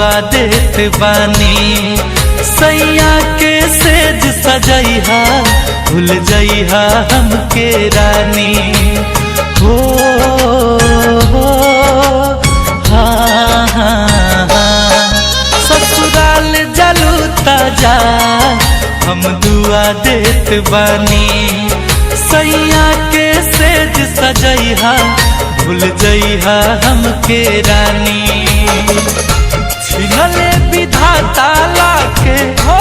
दुआ देत बानी। सैया के सेज सजैहा भूल जइहा हमके रानी। हो हाँ हाँ हाँ ससुराल जलू ताजा हम दुआ देत बानी। सैया के सेज सजैहा भूल जइहा हमके रानी। छिनले विधाता लाके हो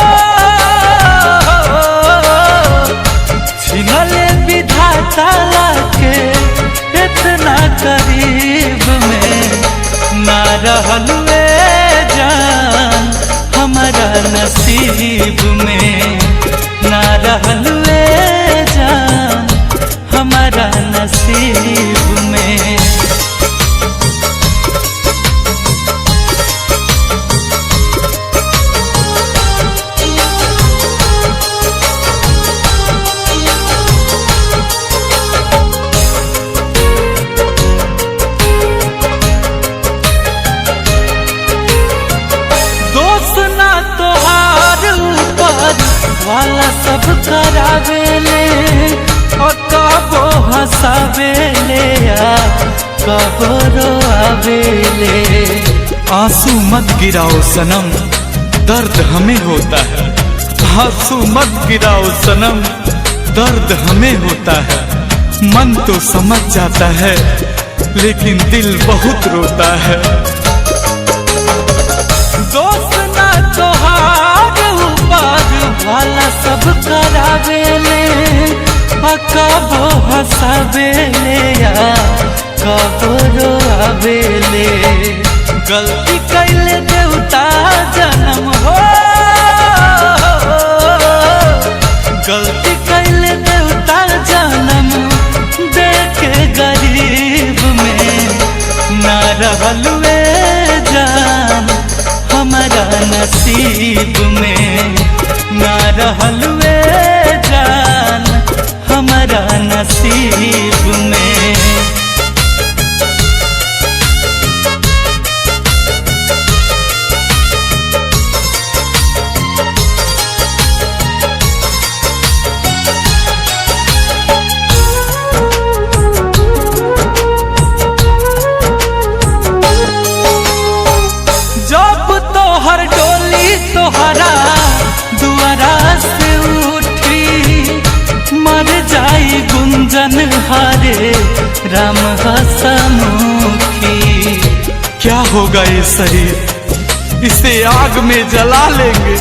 छिनले विधाता लाके इतना करीब में ना रहलुए जान हमारा नसीब में। ना रहलुए जान हमारा नसीब में। वाला सब करावेले और कबो हंसावेले कबो रोआवेले। आंसू मत गिराओ सनम दर्द हमें होता है। आंसू मत गिराओ सनम दर्द हमें होता है। मन तो समझ जाता है लेकिन दिल बहुत रोता है। दोस्त ना तोहार वाला सब करावेले कबो हंसावेले कबो रोआवेले। गलती कैले देवता जन्म हो गलती कैले देवता जन्म देके गरीब में। ना रहलुए जान हमारा नसीब में। ना रहलुए जान हमारा नसीब में। जब तोहर डोली तोहरा दुआरा से उठी मर जाई गुंजन हारे राम हसमुखी। क्या होगा ये शरीर इसे आग में जला लेंगे।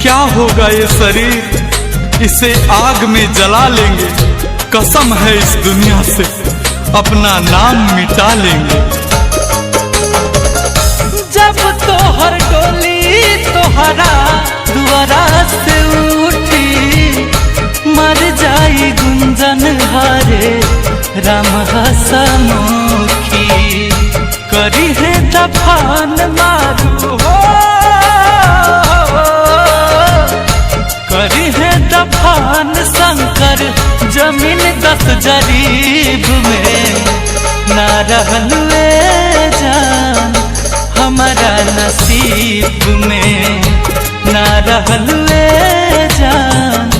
क्या होगा ये शरीर इसे आग में जला लेंगे। कसम है इस दुनिया से अपना नाम मिटा लेंगे। जब तोहर डोली तोहरा दुआरा से उठी मर जाई गुंजन हारे राम हसमुखी। करी है दफान मारू हो करी है दफान शंकर जमीन 10 जरीब में। ना रहलुए जान हमारा नसीब में। ना रहलुए जान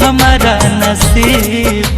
हमारा नसीब